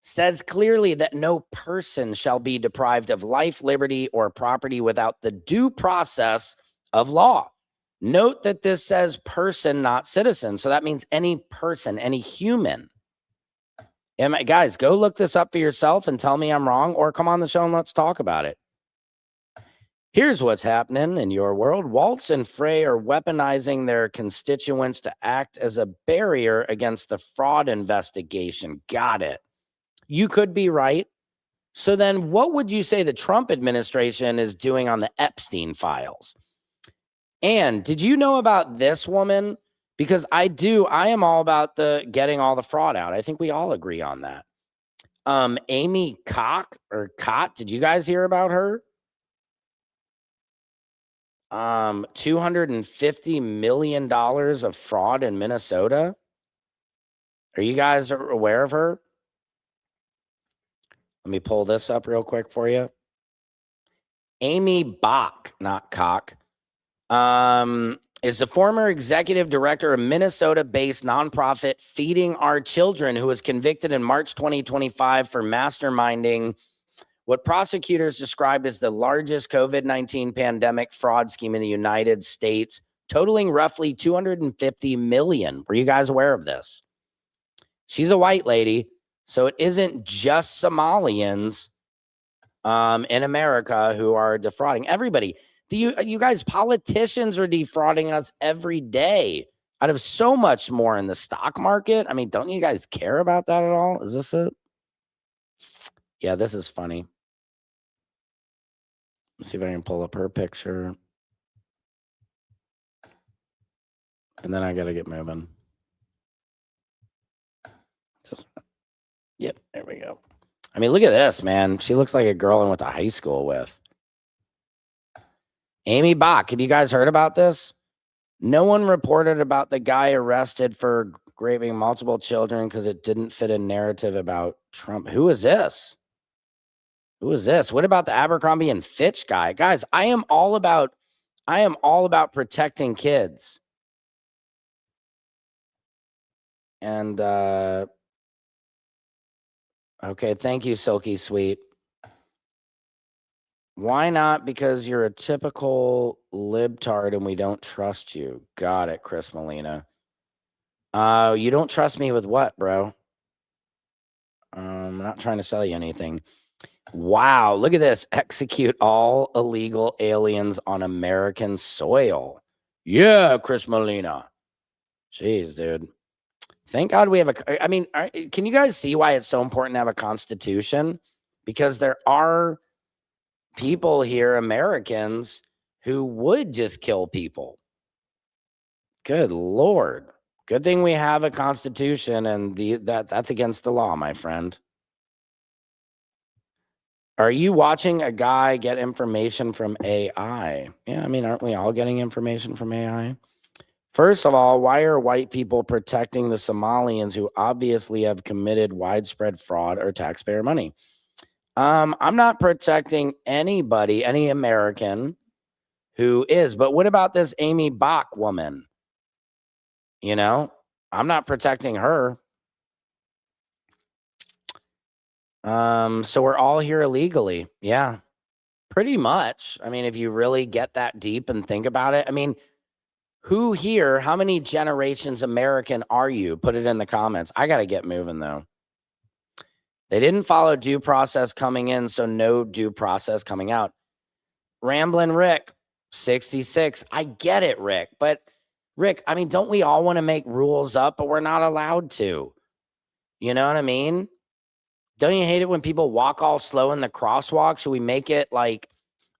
says clearly that no person shall be deprived of life, liberty, or property without the due process of law. Note that this says person, not citizen. So that means any person, any human. Guys, go look this up for yourself and tell me I'm wrong, or come on the show and let's talk about it. Here's what's happening in your world. Waltz and Frey are weaponizing their constituents to act as a barrier against the fraud investigation. Got it. You could be right. So then what would you say the Trump administration is doing on the Epstein files? And did you know about this woman? Because I am all about the getting all the fraud out. I think we all agree on that. Amy Koch or Cott, did you guys hear about her? $250 million of fraud in Minnesota. Are you guys aware of her? Let me pull this up real quick for you. Amy Bach, not Koch, is the former executive director of Minnesota-based nonprofit Feeding Our Children, who was convicted in March 2025 for masterminding what prosecutors described as the largest COVID-19 pandemic fraud scheme in the United States, totaling roughly $250 million. Were you guys aware of this? She's a white lady. So it isn't just Somalians in America who are defrauding everybody. You guys, politicians are defrauding us every day out of so much more in the stock market. I mean, don't you guys care about that at all? Is this it? Yeah, this is funny. Let's see if I can pull up her picture. And then I got to get moving. Yep, there we go. I mean, look at this, man. She looks like a girl I went to high school with. Amy Bach, have you guys heard about this? No one reported about the guy arrested for raping multiple children because it didn't fit a narrative about Trump. Who is this? Who is this? What about the Abercrombie and Fitch guy? Guys, I am all about protecting kids. And okay, thank you, Silky Sweet. Why not? Because you're a typical libtard and we don't trust you. Got it, Chris Molina. You don't trust me with what, bro? I'm not trying to sell you anything. Wow, look at this. Execute all illegal aliens on American soil. Yeah, Chris Molina. Jeez, dude. Thank God we have I mean, can you guys see why it's so important to have a constitution? Because there are people here, Americans, who would just kill people. Good Lord. Good thing we have a constitution, and that's against the law, my friend. Are you watching a guy get information from AI? Yeah, I mean, aren't we all getting information from AI? First of all, why are white people protecting the Somalians who obviously have committed widespread fraud or taxpayer money? I'm not protecting anybody, any American who is. But what about this Amy Bach woman? You know, I'm not protecting her. So we're all here illegally. Yeah, pretty much. I mean, if you really get that deep and think about it, I mean, who here, how many generations American are you? Put it in the comments. I got to get moving, though. They didn't follow due process coming in, so no due process coming out. Ramblin' Rick, 66. I get it, Rick. But, Rick, I mean, don't we all want to make rules up, but we're not allowed to? You know what I mean? Don't you hate it when people walk all slow in the crosswalk? Should we make it like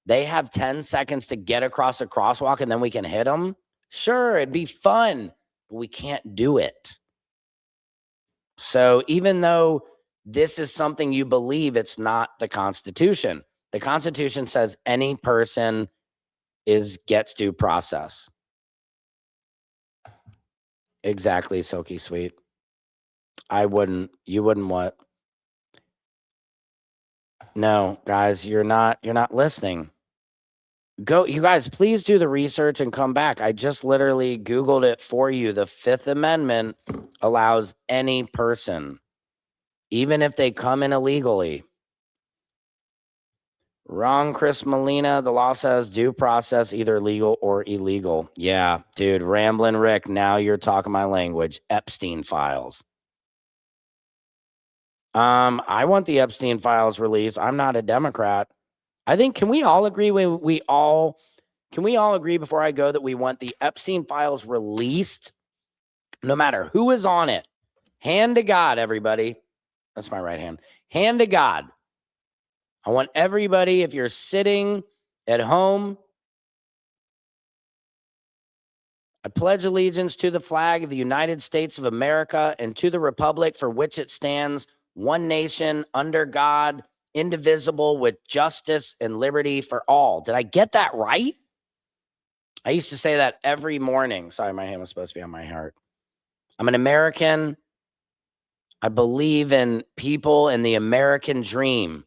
they have 10 seconds to get across a crosswalk and then we can hit them? Sure, it'd be fun, but we can't do it. So even though this is something you believe, it's not the Constitution. The Constitution says any person gets due process. Exactly, Silky Sweet. You wouldn't what? No, guys, you're not listening. Go, you guys, please do the research and come back. I just literally Googled it for you. The Fifth Amendment allows any person, even if they come in illegally. Wrong, Chris Molina. The law says due process, either legal or illegal. Yeah, dude, Ramblin' Rick, now you're talking my language. Epstein files. I want the Epstein files released. I'm not a Democrat. I think, can we all agree can we all agree before I go that we want the Epstein files released no matter who is on it? Hand to God, everybody. That's my right hand. Hand to God. I want everybody, if you're sitting at home, I pledge allegiance to the flag of the United States of America and to the republic for which it stands, one nation, under God, indivisible, with justice and liberty for all. Did I get that right? I used to say that every morning. Sorry, my hand was supposed to be on my heart. I'm an American. I believe in people and the American dream.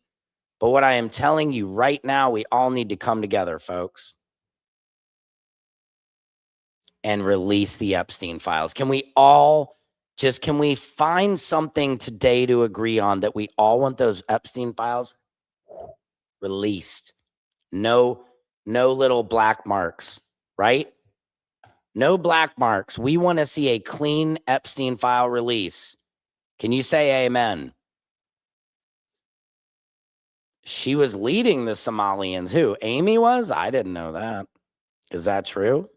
But what I am telling you right now, we all need to come together, folks, and release the Epstein files. Can we all can we find something today to agree on that we all want those Epstein files released? No little black marks, right? No black marks. We want to see a clean Epstein file release. Can you say amen? She was leading the Somalians. Who? Amy was? I didn't know that. Is that true?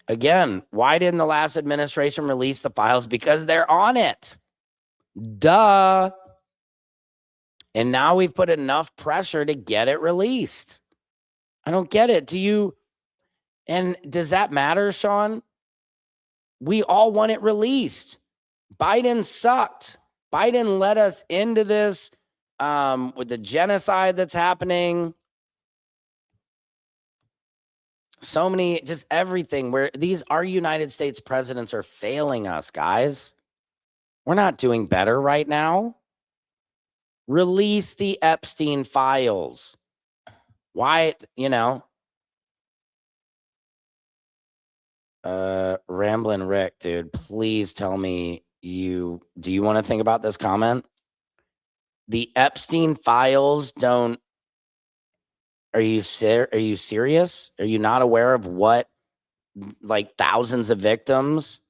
Again, why didn't the last administration release the files? Because they're on it. Duh. And now we've put enough pressure to get it released. I don't get it. Do you? And does that matter, Sean? We all want it released. Biden sucked. Biden led us into this with the genocide that's happening. So many, just everything where our United States presidents are failing us, guys. We're not doing better right now. Release the Epstein files. Why, Ramblin' Rick, dude, please tell me do you want to think about this comment? The Epstein files don't. Are you serious? Are you not aware of what, like, thousands of victims?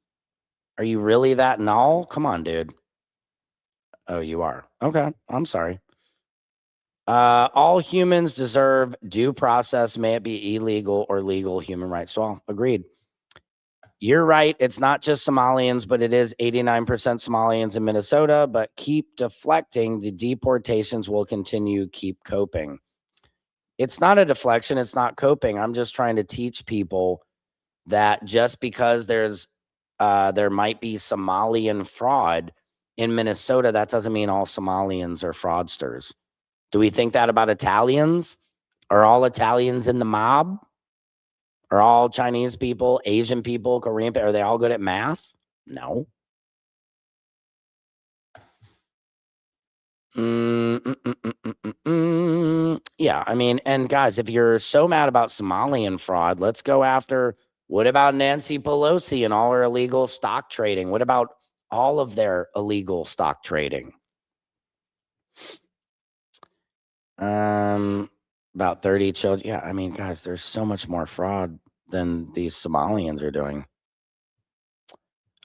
Are you really that null? Come on, dude. Oh, you are. Okay, I'm sorry. All humans deserve due process, may it be illegal or legal human rights. Well, agreed. You're right. It's not just Somalians, but it is 89% Somalians in Minnesota. But keep deflecting. The deportations will continue. Keep coping. It's not a deflection. It's not coping. I'm just trying to teach people that just because there might be Somalian fraud in Minnesota, that doesn't mean all Somalians are fraudsters. Do we think that about Italians? Are all Italians in the mob? Are all Chinese people, Asian people, Korean people, are they all good at math? No. Yeah, I mean, and guys, if you're so mad about Somalian fraud, let's go after, what about Nancy Pelosi and all her illegal stock trading? What about all of their illegal stock trading? About 30 children. Yeah, I mean, guys, there's so much more fraud than these Somalians are doing.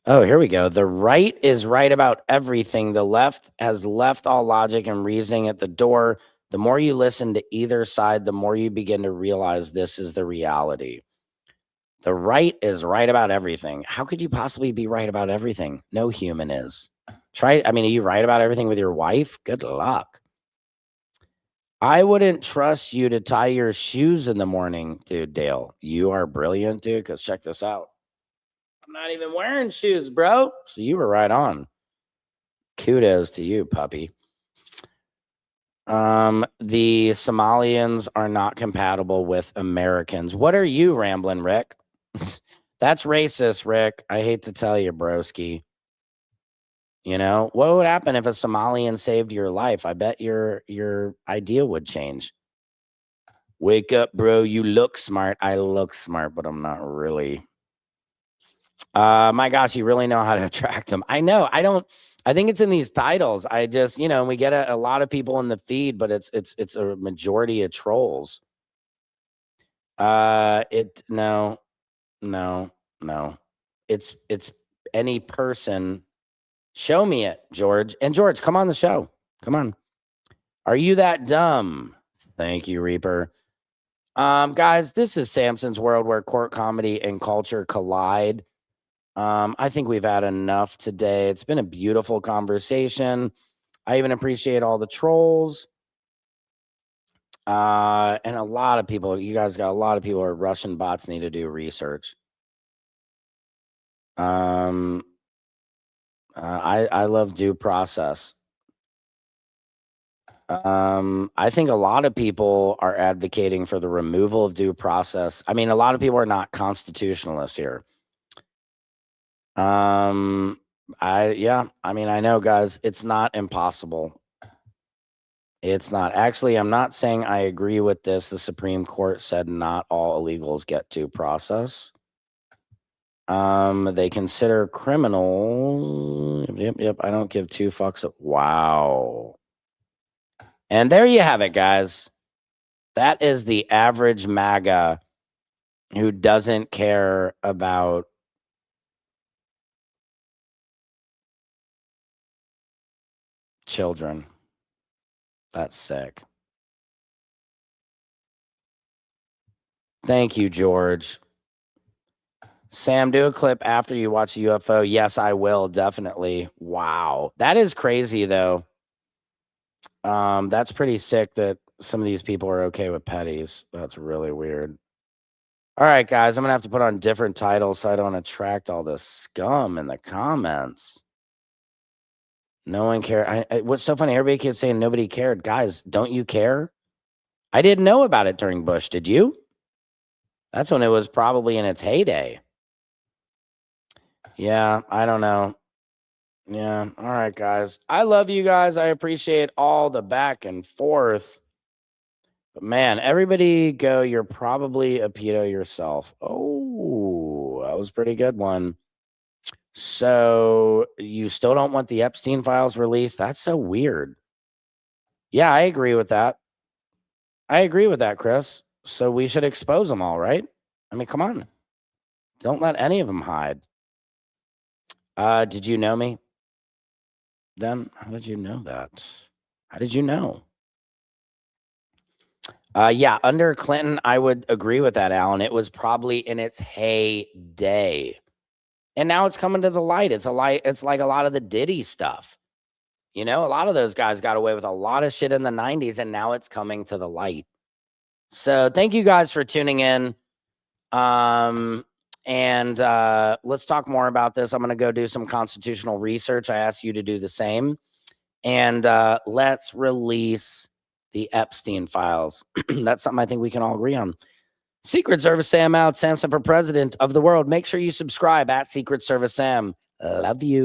Oh, here we go. The right is right about everything. The left has left all logic and reasoning at the door. The more you listen to either side, the more you begin to realize this is the reality. The right is right about everything. How could you possibly be right about everything? No human is. Are you right about everything with your wife? Good luck. I wouldn't trust you to tie your shoes in the morning, dude. Dale, you are brilliant, dude, because check this out. I'm not even wearing shoes, bro. So you were right on. Kudos to you, puppy. The Somalians are not compatible with Americans. What are you, Ramblin' Rick? That's racist, Rick. I hate to tell you, broski. What would happen if a Somalian saved your life? I bet your idea would change. Wake up, bro. You look smart. I look smart, but I'm not really. My gosh, you really know how to attract them. I know. I think it's in these titles. I just, we get a lot of people in the feed, but it's a majority of trolls. No. It's any person. Show me it, George. And George, come on the show. Come on. Are you that dumb? Thank you, Reaper. Guys, this is Samson's World, where court comedy and culture collide. I think we've had enough today. It's been a beautiful conversation. I even appreciate all the trolls. And a lot of people, you guys got a lot of people who are Russian bots, need to do research. I love due process. I think a lot of people are advocating for the removal of due process. I mean, a lot of people are not constitutionalists here. I know, guys, it's not impossible. It's not. Actually, I'm not saying I agree with this. The Supreme Court said not all illegals get due process. They consider criminal. Yep. I don't give two fucks. Wow. And there you have it, guys. That is the average MAGA who doesn't care about children. That's sick. Thank you, George. Sam, do a clip after you watch a UFO. Yes, I will, definitely. Wow. That is crazy, though. That's pretty sick that some of these people are okay with petties. That's really weird. All right, guys, I'm going to have to put on different titles so I don't attract all the scum in the comments. No one cared. What's so funny? Everybody keeps saying nobody cared. Guys, don't you care? I didn't know about it during Bush. Did you? That's when it was probably in its heyday. Yeah, I don't know. Yeah. All right, guys. I love you guys. I appreciate all the back and forth. But man, everybody go, you're probably a pedo yourself. Oh, that was a pretty good one. So you still don't want the Epstein files released? That's so weird. Yeah, I agree with that. I agree with that, Chris. So we should expose them all, right? I mean, come on. Don't let any of them hide. Did you know me? Then how did you know that? How did you know? Yeah, under Clinton, I would agree with that, Alan. It was probably in its heyday. And now it's coming to the light. It's like a lot of the Diddy stuff. A lot of those guys got away with a lot of shit in the 90s, and now it's coming to the light. So thank you guys for tuning in. And let's talk more about this. I'm going to go do some constitutional research. I asked you to do the same. And let's release the Epstein files. That's something I think we can all agree on. Secret Service Sam out. Samson for president of the world. Make sure you subscribe at Secret Service Sam. Love you.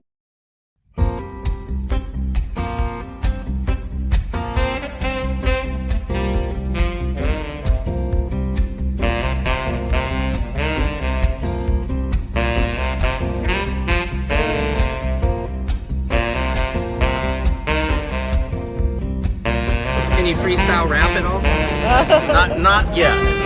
Can you freestyle rap at all? Not yet.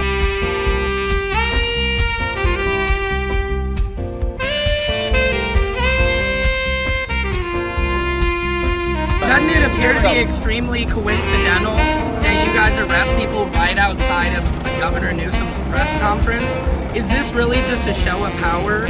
Doesn't it appear to be extremely coincidental that you guys arrest people right outside of Governor Newsom's press conference? Is this really just a show of power?